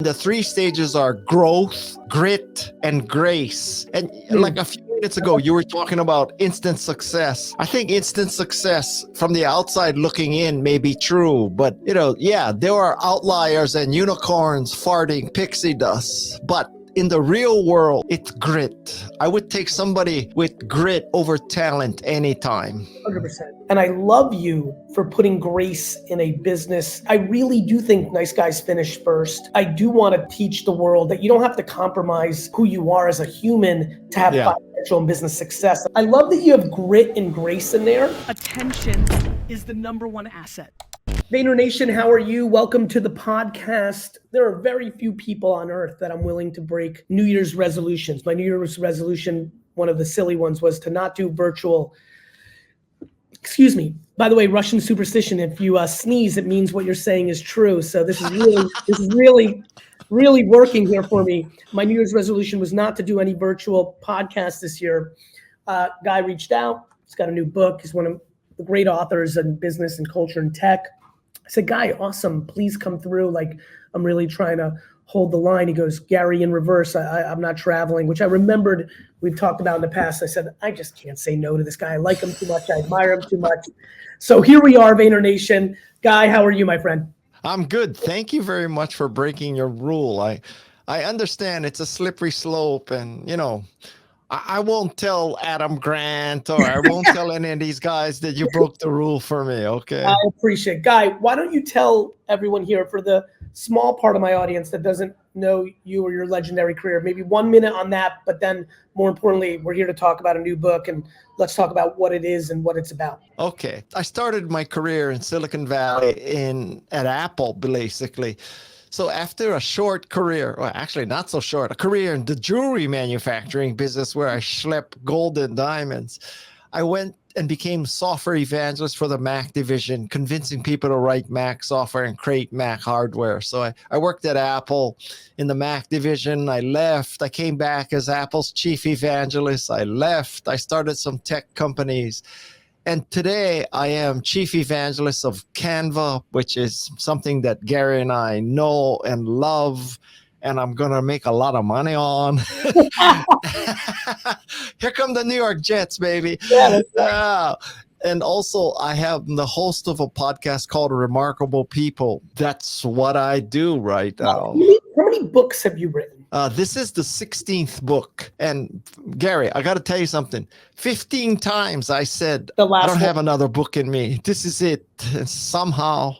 The three stages are growth, grit, and grace. And like a few minutes ago, you were talking about instant success. I think instant success from the outside looking in may be true, but there are outliers and unicorns farting pixie dust. But in the real world, it's grit. I would take somebody with grit over talent anytime. 100%. And I love you for putting grace in a business. I really do think nice guys finish first. I do want to teach the world that you don't have to compromise who you are as a human to have financial and business success. I love that you have grit and grace in there. Attention is the #1 asset. Vayner Nation, how are you? Welcome to the podcast. There are very few people on earth that I'm willing to break New Year's resolutions. My New Year's resolution, one of the silly ones, was to not do virtual. Excuse me. By the way, Russian superstition, if you sneeze, it means what you're saying is true. So this is really working here for me. My New Year's resolution was not to do any virtual podcasts this year. Guy reached out. He's got a new book. He's one of the great authors in business and culture and tech. I said, Guy, awesome. Please come through. Like, I'm really trying to hold the line. He goes, Gary, in reverse. I'm not traveling, which I remembered we've talked about in the past. I said, I just can't say no to this guy. I like him too much. I admire him too much. So here we are, Vayner Nation. Guy, how are you, my friend? I'm good. Thank you very much for breaking your rule. I understand it's a slippery slope, and I won't tell Adam Grant or I won't tell any of these guys that you broke the rule for me, okay? I appreciate it. Guy, why don't you tell everyone here, for the small part of my audience that doesn't know you or your legendary career, maybe 1 minute on that, but then more importantly, we're here to talk about a new book, and let's talk about what it is and what it's about. Okay. I started my career in Silicon Valley at Apple, basically. So after a short career, well, actually not so short, a career in the jewelry manufacturing business where I schlepped gold and diamonds, I went and became software evangelist for the Mac division, convincing people to write Mac software and create Mac hardware. So I worked at Apple in the Mac division. I left. I came back as Apple's chief evangelist. I left. I started some tech companies. And today I am chief evangelist of Canva, which is something that Gary and I know and love, and I'm going to make a lot of money on. Here come the New York Jets, baby. Yeah. And also I have the host of a podcast called Remarkable People. That's what I do right now. How many books have you written? This is the 16th book. And Gary, I got to tell you something. 15 times I said, I don't have another book in me. This is it. And somehow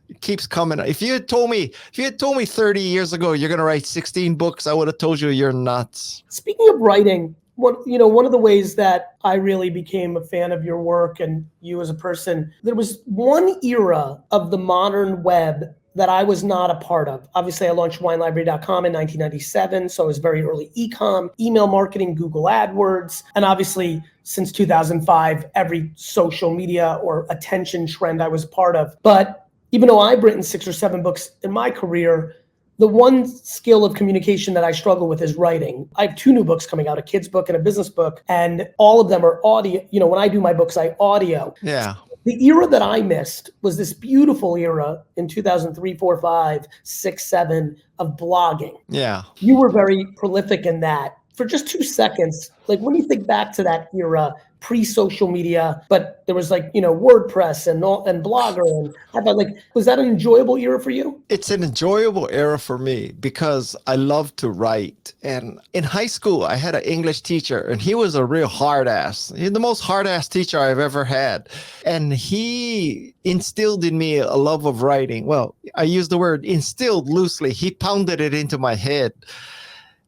it keeps coming. If you had told me 30 years ago, you're going to write 16 books, I would have told you you're nuts. Speaking of writing, one of the ways that I really became a fan of your work and you as a person, there was one era of the modern web that I was not a part of. Obviously, I launched winelibrary.com in 1997, so it was very early e-com, email marketing, Google AdWords, and obviously since 2005, every social media or attention trend I was part of. But even though I've written 6 or 7 books in my career, the one skill of communication that I struggle with is writing. I have 2 new books coming out, a kid's book and a business book, and all of them are audio. When I do my books, I audio. Yeah. The era that I missed was this beautiful era in 2003, 4, 5, 6, 7 of blogging. Yeah. You were very prolific in that. For just 2 seconds, like when you think back to that era, pre-social media, but there was WordPress and Blogger, and was that an enjoyable era for you? It's an enjoyable era for me because I love to write. And in high school, I had an English teacher, and he was a real hard ass. He's the most hard ass teacher I've ever had. And he instilled in me a love of writing. Well, I use the word instilled loosely. He pounded it into my head.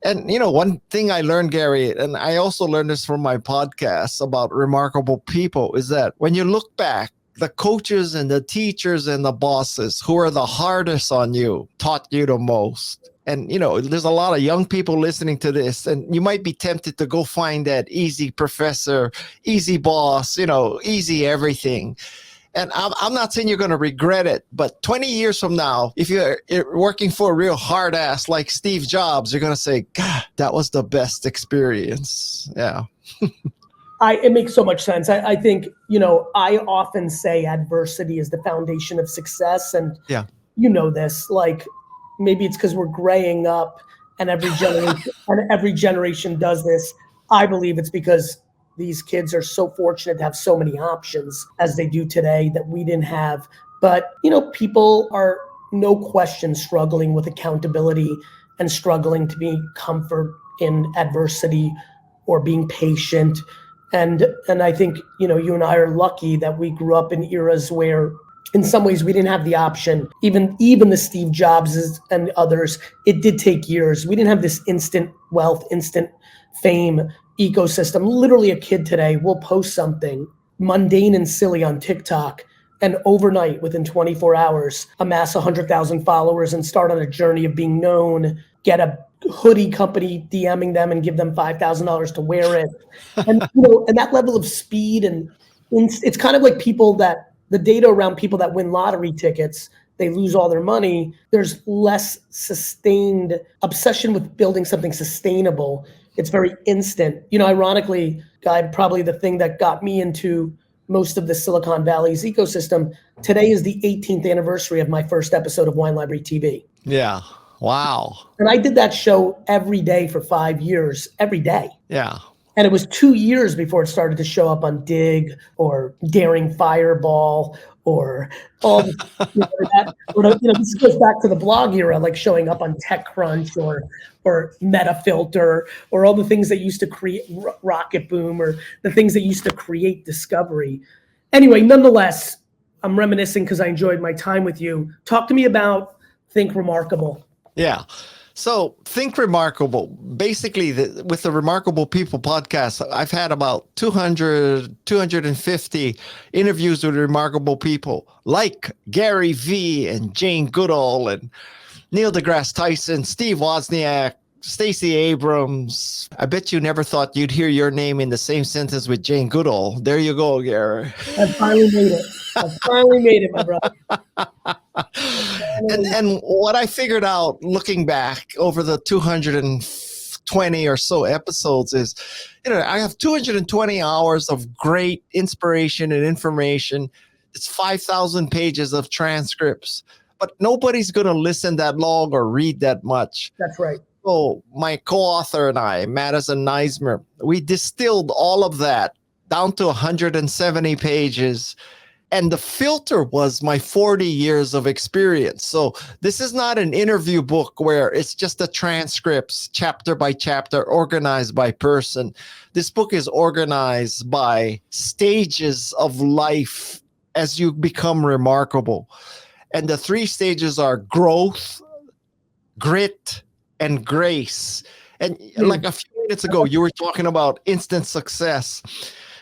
And, one thing I learned, Gary, and I also learned this from my podcast about remarkable people, is that when you look back, the coaches and the teachers and the bosses who are the hardest on you taught you the most. And, there's a lot of young people listening to this, and you might be tempted to go find that easy professor, easy boss, easy everything. And I'm not saying you're going to regret it, but 20 years from now, if you're working for a real hard ass like Steve Jobs, you're going to say, God, that was the best experience. Yeah. It makes so much sense. I think, I often say adversity is the foundation of success. And you know this, maybe it's because we're graying up and every generation does this. I believe it's because these kids are so fortunate to have so many options as they do today that we didn't have. But, people are no question struggling with accountability and struggling to be comfort in adversity or being patient. And I think, you and I are lucky that we grew up in eras where in some ways we didn't have the option. Even the Steve Jobs and others, it did take years. We didn't have this instant wealth, instant fame ecosystem. Literally a kid today will post something mundane and silly on TikTok and overnight, within 24 hours, amass 100,000 followers and start on a journey of being known, get a hoodie company DMing them and give them $5,000 to wear it. And, and that level of speed and it's kind of like the data around people that win lottery tickets, they lose all their money. There's less sustained obsession with building something sustainable. It's very instant. Ironically, Guy, probably the thing that got me into most of the Silicon Valley's ecosystem, today is the 18th anniversary of my first episode of Wine Library TV. Yeah. Wow. And I did that show every day for 5 years, every day. Yeah. And it was 2 years before it started to show up on Dig or Daring Fireball or all this goes back to the blog era, like showing up on TechCrunch or Metafilter or all the things that used to create Rocket Boom or the things that used to create discovery. Anyway, nonetheless, I'm reminiscing because I enjoyed my time with you. Talk to me about Think Remarkable. Yeah. So Think Remarkable, basically with the Remarkable People podcast, I've had about 250 interviews with remarkable people like GaryVee and Jane Goodall and Neil deGrasse Tyson, Steve Wozniak, Stacey Abrams. I bet you never thought you'd hear your name in the same sentence with Jane Goodall. There you go, Gary. I finally made it, my brother. And what I figured out looking back over the 220 or so episodes is, I have 220 hours of great inspiration and information. It's 5,000 pages of transcripts, but nobody's going to listen that long or read that much. That's right. So my co-author and I, Madison Neismer, we distilled all of that down to 170 pages. And the filter was my 40 years of experience. So this is not an interview book where it's just the transcripts, chapter by chapter, organized by person. This book is organized by stages of life as you become remarkable. And the 3 stages are growth, grit, and grace. And like a few minutes ago, you were talking about instant success.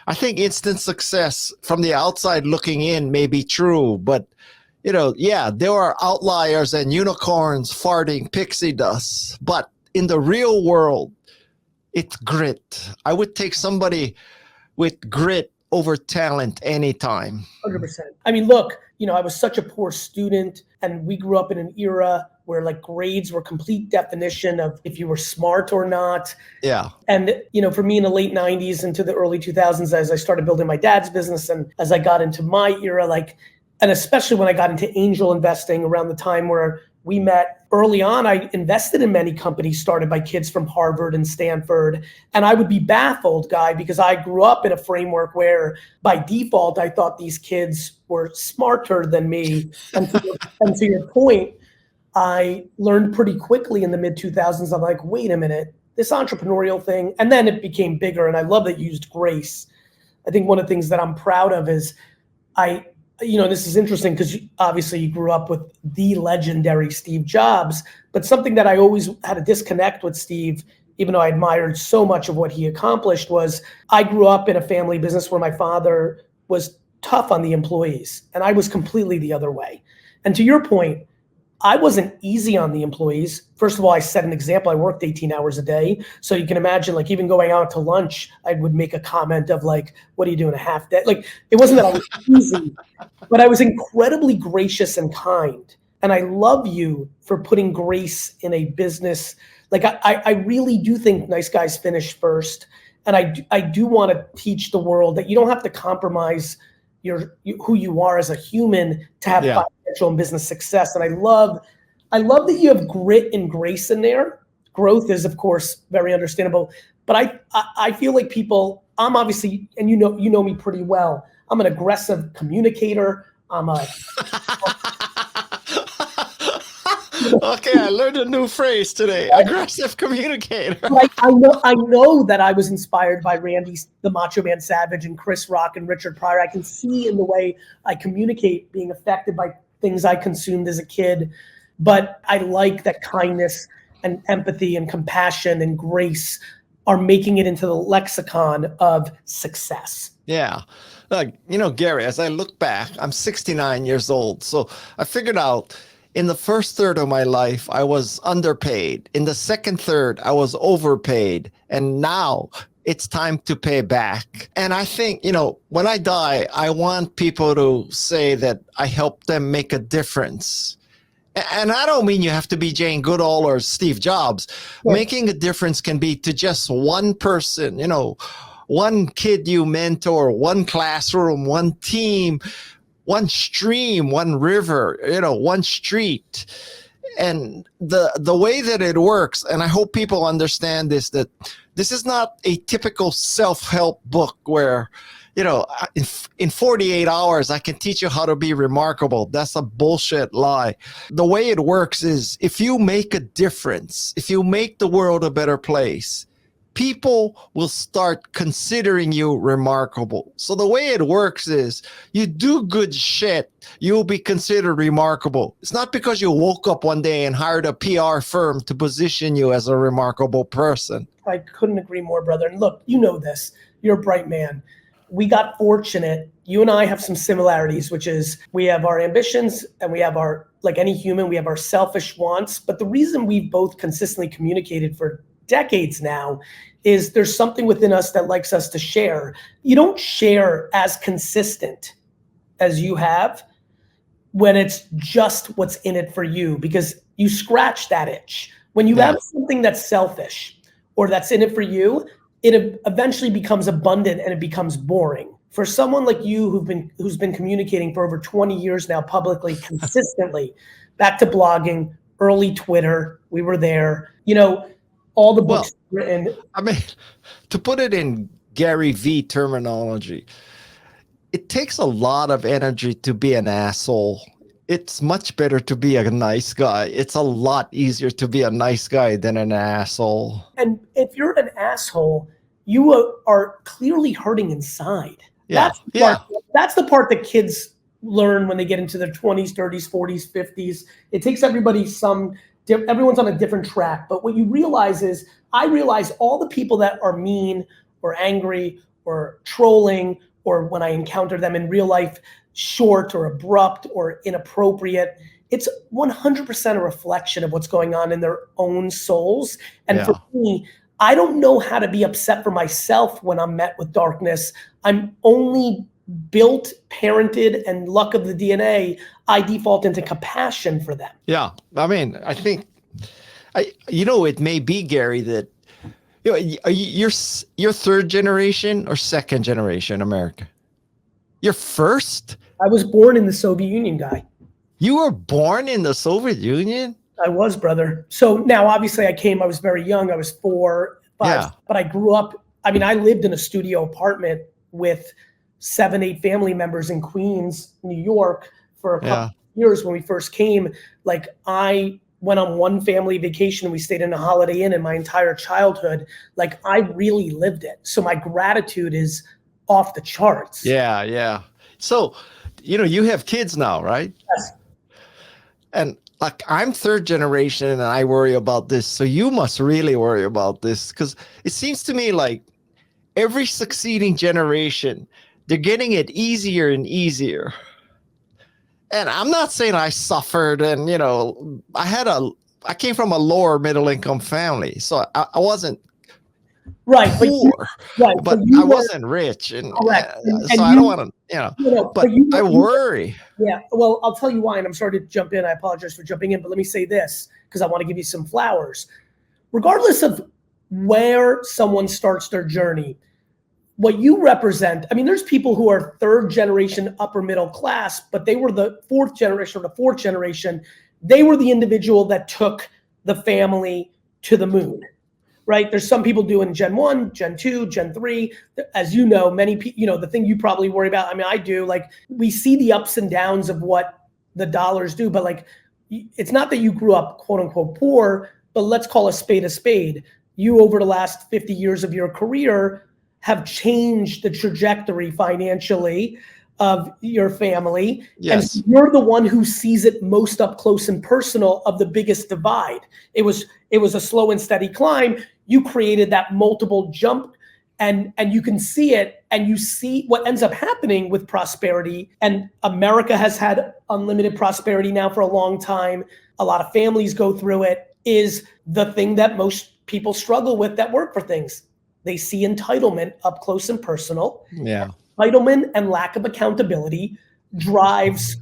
I think instant success from the outside looking in may be true, but there are outliers and unicorns farting pixie dust, but in the real world, it's grit. I would take somebody with grit over talent anytime. 100%. I mean, look, I was such a poor student and we grew up in an era where like grades were complete definition of if you were smart or not. Yeah. And, for me in the late 90s into the early 2000s, as I started building my dad's business and as I got into my era, and especially when I got into angel investing around the time where we met early on, I invested in many companies started by kids from Harvard and Stanford. And I would be baffled, Guy, because I grew up in a framework where by default, I thought these kids were smarter than me. And to your point, I learned pretty quickly in the mid 2000s. I'm like, wait a minute, this entrepreneurial thing. And then it became bigger. And I love that you used grace. I think one of the things that I'm proud of is this is interesting because obviously you grew up with the legendary Steve Jobs, but something that I always had a disconnect with Steve, even though I admired so much of what he accomplished, was I grew up in a family business where my father was tough on the employees and I was completely the other way. And to your point, I wasn't easy on the employees. First of all, I set an example. I worked 18 hours a day. So you can imagine even going out to lunch, I would make a comment of what are you doing a half day? It wasn't that I was easy, but I was incredibly gracious and kind. And I love you for putting grace in a business. I really do think nice guys finish first. And I do want to teach the world that you don't have to compromise who you are as a human to have financial and business success. And I love I love that you have grit and grace in there. Growth is, of course, very understandable. But I feel like people, I'm obviously, and you know me pretty well, I'm an aggressive communicator. I'm a Okay, I learned a new phrase today. Aggressive communicator. I know that I was inspired by Randy, the Macho Man Savage, and Chris Rock and Richard Pryor. I can see in the way I communicate being affected by things I consumed as a kid. But I like that kindness and empathy and compassion and grace are making it into the lexicon of success. Yeah. Like, Gary, as I look back, I'm 69 years old. So I figured out in the first third of my life, I was underpaid. In the second third, I was overpaid. And now it's time to pay back. And I think, when I die, I want people to say that I helped them make a difference. And I don't mean you have to be Jane Goodall or Steve Jobs. Right. Making a difference can be to just one person, one kid you mentor, one classroom, one team, one stream, one river, one street. And the way that it works, and I hope people understand this, that this is not a typical self-help book where, in 48 hours, I can teach you how to be remarkable. That's a bullshit lie. The way it works is if you make a difference, if you make the world a better place, people will start considering you remarkable. So the way it works is you do good shit, you'll be considered remarkable. It's not because you woke up one day and hired a PR firm to position you as a remarkable person. I couldn't agree more, brother. And look, you know this. You're a bright man. We got fortunate. You and I have some similarities, which is we have our ambitions and we have our, like any human, we have our selfish wants. But the reason we've both consistently communicated for decades now is there's something within us that likes us to share. You don't share as consistent as you have when it's just what's in it for you, because you scratch that itch. When you have something that's selfish or that's in it for you, it eventually becomes abundant and it becomes boring. For someone like you who's been communicating for over 20 years now publicly, consistently, back to blogging, early Twitter, we were there, all the books written. I mean, to put it in GaryVee terminology, it takes a lot of energy to be an asshole. It's much better to be a nice guy. It's a lot easier to be a nice guy than an asshole. And if you're an asshole, you are clearly hurting inside. Yeah. That's the part that kids learn when they get into their 20s, 30s, 40s, 50s. It takes everybody everyone's on a different track. But what you realize is, I realize all the people that are mean or angry or trolling, or when I encounter them in real life, short or abrupt or inappropriate, it's 100% a reflection of what's going on in their own souls. And for me, I don't know how to be upset for myself when I'm met with darkness. I'm only built, parented, and luck of the DNA, I default into compassion for them. Yeah. I mean, I think, it may be, Gary, that you're third generation or second generation American? You're first? I was born in the Soviet Union, Guy. You were born in the Soviet Union? I was, brother. So now, obviously, I was very young. I was 4, 5, but I grew up, I lived in a studio apartment with 7, 8 family members in Queens, New York for a couple of years when we first came. Like, I went on one family vacation. We stayed in a Holiday Inn in my entire childhood. Like, I really lived it. So my gratitude is off the charts. Yeah. So, you have kids now, right? Yes. And like, I'm third generation and I worry about this. So you must really worry about this, because it seems to me like every succeeding generation, they're getting it easier and easier. And I'm not saying I suffered and, I came from a lower middle income family. So I wasn't poor, but I wasn't rich. And, so I don't want to, but I worry. Yeah, well, I'll tell you why, and I'm sorry to jump in. I apologize for jumping in, but let me say this, because I want to give you some flowers. Regardless of where someone starts their journey, what you represent, there's people who are third generation upper middle class, but they were the fourth generation or the fourth generation. they were the individual that took the family to the moon, right? There's some people doing Gen 1, Gen 2, Gen 3. As you know, many people, you know, the thing you probably worry about, I mean, I do, like, we see the ups and downs of what the dollars do, but like, it's not that you grew up quote unquote poor, but let's call a spade a spade. You, over the last 50 years of your career, have changed the trajectory financially of your family. Yes. And you're the one who sees it most up close and personal of the biggest divide. It was a slow and steady climb. You created that multiple jump, and you can see it, and you see what ends up happening with prosperity. And America has had unlimited prosperity now for a long time. A lot of families go through it, is the thing that most people struggle with that work for things. They see entitlement up close and personal. Yeah. Entitlement and lack of accountability drives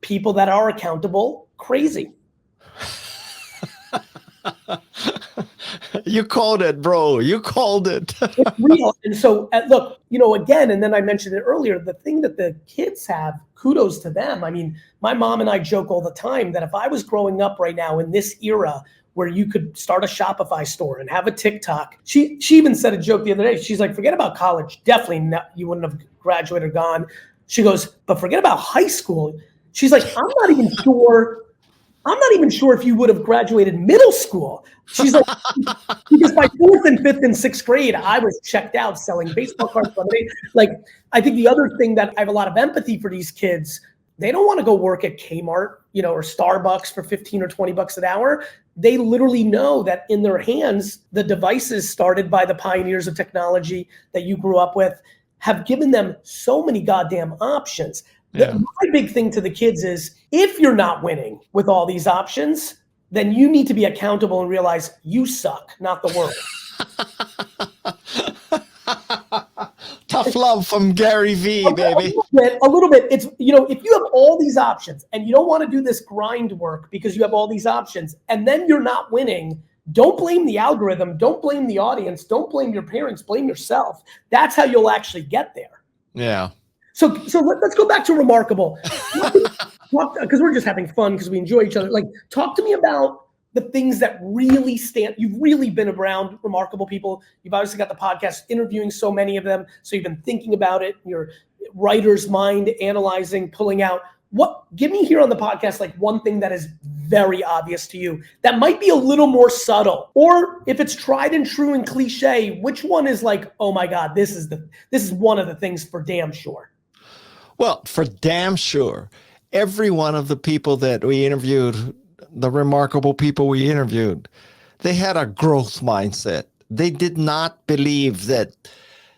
people that are accountable crazy. You called it, bro. You called it. It's real. And so, look, you know, again, and then I mentioned it earlier, the thing that the kids have, kudos to them. I mean, my mom and I joke all the time that if I was growing up right now in this era where you could start a Shopify store and have a TikTok, she even said a joke the other day. She's like, forget about college. Definitely not, you wouldn't have graduated or gone. She goes, but forget about high school. She's like, I'm not even sure if you would have graduated middle school. She's like, because by 4th and 5th and 6th grade, I was checked out selling baseball cards. Like, I think the other thing that I have a lot of empathy for these kids, they don't want to go work at Kmart, you know, or Starbucks for 15 or 20 bucks an hour. They literally know that in their hands, the devices started by the pioneers of technology that you grew up with have given them so many goddamn options. Yeah. My big thing to the kids is, if you're not winning with all these options, then you need to be accountable and realize you suck, not the world. Tough love from GaryVee, baby. A little bit. It's, you know, if you have all these options and you don't want to do this grind work because you have all these options and then you're not winning, don't blame the algorithm. Don't blame the audience. Don't blame your parents. Blame yourself. That's how you'll actually get there. Yeah. So let's go back to Remarkable, because we're just having fun because we enjoy each other. Like, talk to me about the things that really stand. You've really been around remarkable people. You've obviously got the podcast, interviewing so many of them. So you've been thinking about it, your writer's mind, analyzing, pulling out. Give me here on the podcast, like, one thing that is very obvious to you that might be a little more subtle, or if it's tried and true and cliche, which one is like, oh my God, this is one of the things for damn sure. Well, for damn sure, every one of the people that we interviewed, the remarkable people we interviewed, they had a growth mindset. They did not believe that,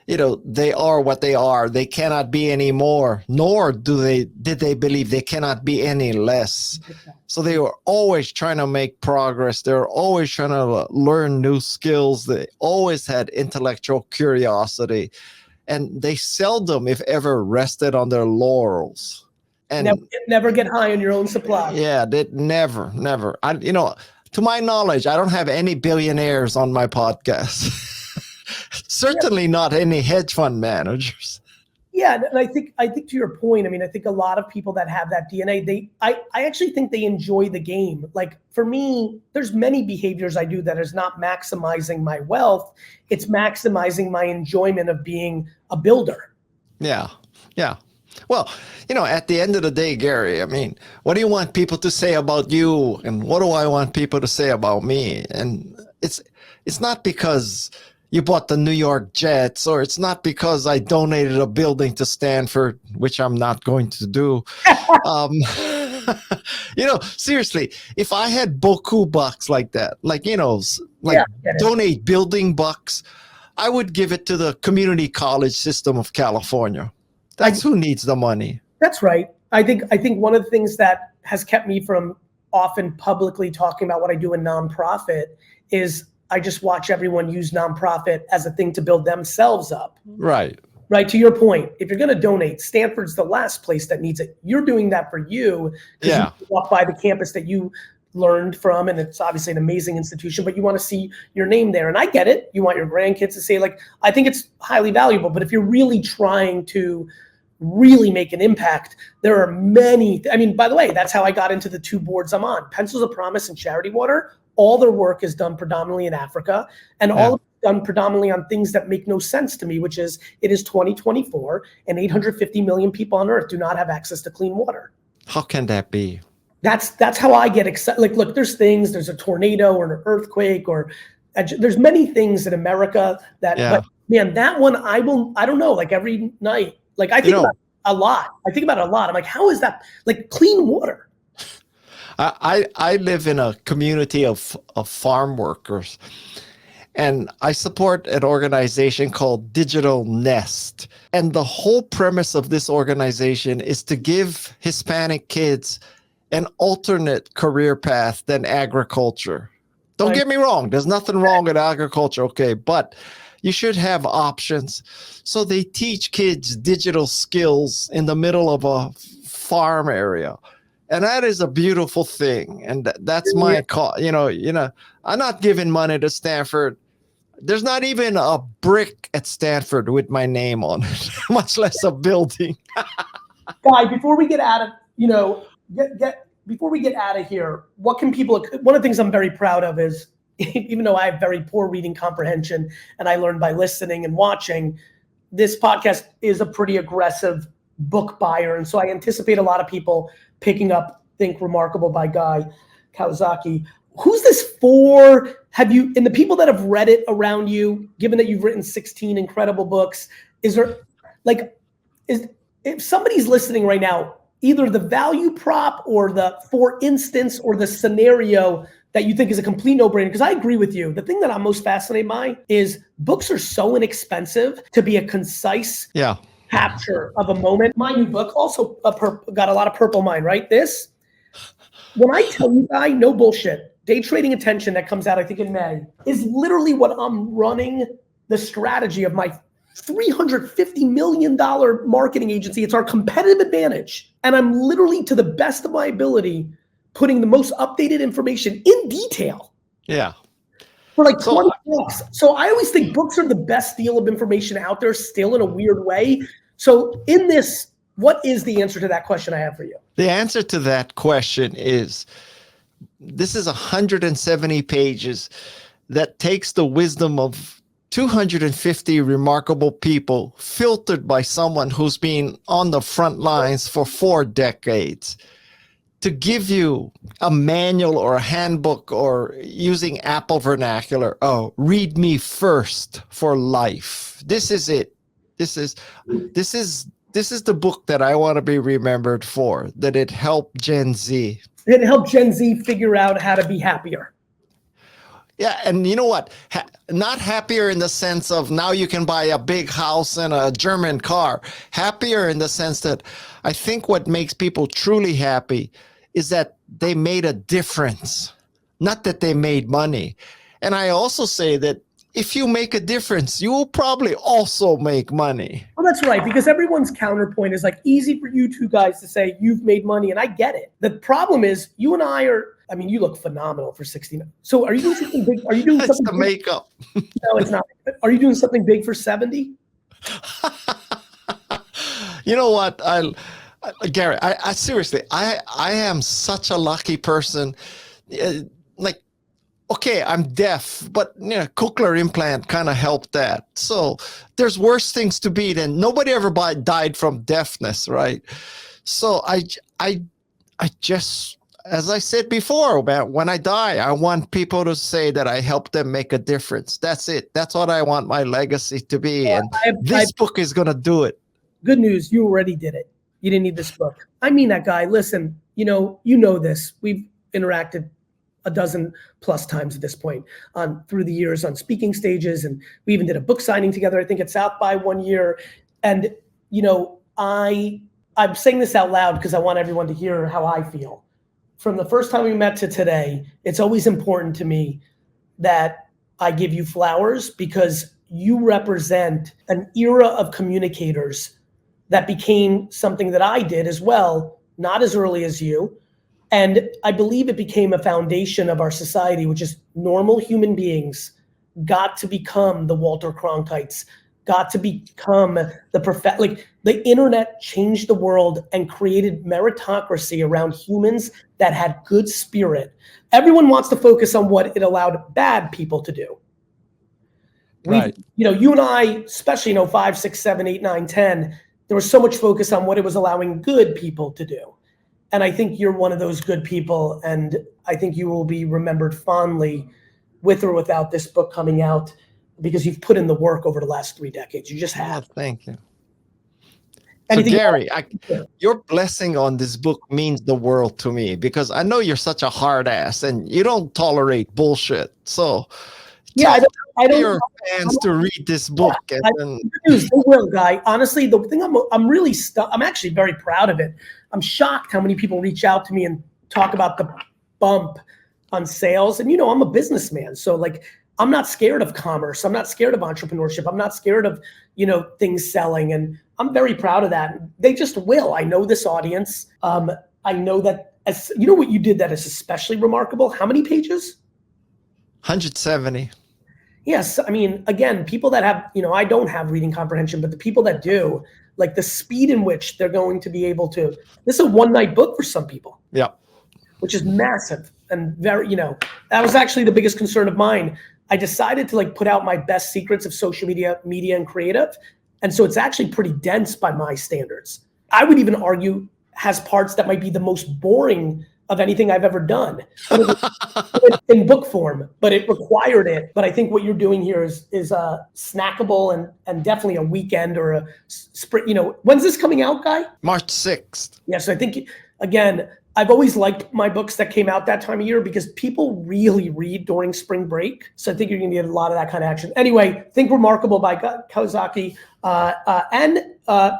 you know, they are what they are. They cannot be any more, nor did they believe they cannot be any less. So they were always trying to make progress. They were always trying to learn new skills. They always had intellectual curiosity. And they seldom, if ever, rested on their laurels. And never get high on your own supply. Yeah, they never. To my knowledge, I don't have any billionaires on my podcast. Certainly not any hedge fund managers. Yeah, and I think to your point, I mean, I think a lot of people that have that DNA, I actually think they enjoy the game. Like, for me, there's many behaviors I do that is not maximizing my wealth. It's maximizing my enjoyment of being a builder. Yeah. Well, at the end of the day, Gary, I mean, what do you want people to say about you? And what do I want people to say about me? And it's not because you bought the New York Jets, or it's not because I donated a building to Stanford, which I'm not going to do. Seriously, if I had beaucoup bucks like that, donate building bucks, I would give it to the community college system of California. That's who needs the money. That's right. I think one of the things that has kept me from often publicly talking about what I do in nonprofit is I just watch everyone use nonprofit as a thing to build themselves up. Right. Right. To your point, if you're going to donate, Stanford's the last place that needs it. You're doing that for you. Yeah. You walk by the campus that you learned from, and it's obviously an amazing institution, but you want to see your name there. And I get it. You want your grandkids to say, like, I think it's highly valuable. But if you're really trying to really make an impact, there are many, I mean, by the way, that's how I got into the 2 boards I'm on. Pencils of Promise and Charity Water. All their work is done predominantly in Africa, and all of it done predominantly on things that make no sense to me, which is it is 2024 and 850 million people on earth do not have access to clean water. How can that be? That's how I get excited. Like, look, there's a tornado or an earthquake, or there's many things in America that, but man, that one I don't know, like every night, like I think about it a lot. I'm like, how is that, like, clean water? I live in a community of farm workers, and I support an organization called Digital Nest. And the whole premise of this organization is to give Hispanic kids an alternate career path than agriculture. Don't get me wrong. There's nothing wrong with agriculture, okay? But you should have options. So they teach kids digital skills in the middle of a farm area. And that is a beautiful thing. And that's my call. You know, I'm not giving money to Stanford. There's not even a brick at Stanford with my name on it, much less a building. Guy, before we get out of, before we get out of here, what can people, one of the things I'm very proud of is, even though I have very poor reading comprehension and I learn by listening and watching, this podcast is a pretty aggressive book buyer. And so I anticipate a lot of people picking up Think Remarkable by Guy Kawasaki. Who's this for? Have you, and the people that have read it around you, given that you've written 16 incredible books, is there, like, if somebody's listening right now, either the value prop or the for instance or the scenario that you think is a complete no-brainer, because I agree with you. The thing that I'm most fascinated by is books are so inexpensive to be a concise capture of a moment. My new book also got a lot of purple mind, right? This, when I tell you, Guy, no bullshit, Day Trading Attention, that comes out, I think, in May, is literally what I'm running the strategy of my $350 million marketing agency. It's our competitive advantage. And I'm literally, to the best of my ability, putting the most updated information in detail. Yeah. For like 20 bucks. So I always think books are the best deal of information out there still, in a weird way. So in this, what is the answer to that question I have for you? The answer to that question is, this is 170 pages that takes the wisdom of 250 remarkable people, filtered by someone who's been on the front lines for 4 decades, to give you a manual or a handbook, or using Apple vernacular, read me first for life. This is it. This is the book that I want to be remembered for, that it helped Gen Z. It helped Gen Z figure out how to be happier. Yeah, and you know what? Not happier in the sense of now you can buy a big house and a German car. Happier in the sense that I think what makes people truly happy is that they made a difference, not that they made money. And I also say that if you make a difference, you will probably also make money. Well, that's right, because everyone's counterpoint is like, easy for you two guys to say you've made money, and I get it. The problem is, you and I are, I mean, you look phenomenal for 69. So are you doing something big? Are you doing something the big? Makeup. No, it's not. Are you doing something big for 70? You know what? Gary, I seriously, I am such a lucky person. Okay, I'm deaf, but cochlear implant kind of helped that. So there's worse things to be than, nobody ever died from deafness, right? So I just, as I said before, man, when I die, I want people to say that I helped them make a difference. That's it. That's what I want my legacy to be. And this book is going to do it. Good news, you already did it. You didn't need this book. I mean that, Guy. Listen, you know this. We've interacted a dozen plus times at this point through the years on speaking stages, and we even did a book signing together, I think, at South by one year. And I'm saying this out loud because I want everyone to hear how I feel. From the first time we met to today, it's always important to me that I give you flowers, because you represent an era of communicators that became something that I did as well, not as early as you. And I believe it became a foundation of our society, which is normal human beings got to become the Walter Cronkites got to become like the internet changed the world and created meritocracy around humans that had good spirit. Everyone wants to focus on what it allowed bad people to do. Right. You know, you and I, especially, 5, 6, 7, 8, 9, 10, there was so much focus on what it was allowing good people to do. And I think you're one of those good people, and I think you will be remembered fondly with or without this book coming out, because you've put in the work over the last 3 decades. You just have. Oh, thank you. Anything so Gary, your blessing on this book means the world to me, because I know you're such a hard ass and you don't tolerate bullshit. So yeah, I don't your fans to read this book. Yeah, they will, Guy. Honestly, the thing I'm really I'm actually very proud of it. I'm shocked how many people reach out to me and talk about the bump on sales. And I'm a businessman, so like, I'm not scared of commerce. I'm not scared of entrepreneurship. I'm not scared of, things selling. And I'm very proud of that. They just will. I know this audience. I know that, what you did that is especially remarkable. How many pages? 170. Yes. I mean, again, people that have, I don't have reading comprehension, but the people that do, like the speed in which they're going to be able to, this is a one-night book for some people. Yeah. Which is massive and very, that was actually the biggest concern of mine. I decided to put out my best secrets of social media, and creative. And so it's actually pretty dense by my standards. I would even argue has parts that might be the most boring of anything I've ever done in book form, but it required it. But I think what you're doing here is snackable and definitely a weekend or a sprint. When's this coming out, Guy? March 6th. Yes, I think, again, I've always liked my books that came out that time of year because people really read during spring break. So I think you're gonna get a lot of that kind of action. Anyway, Think Remarkable by Guy Kawasaki and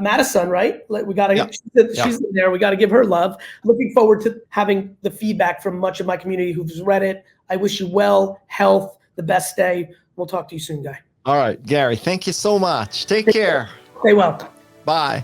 Madison, right? We gotta, she's in there, we gotta give her love. Looking forward to having the feedback from much of my community who's read it. I wish you well, health, the best day. We'll talk to you soon, Guy. All right, Gary, thank you so much. Take care. Stay well. Bye.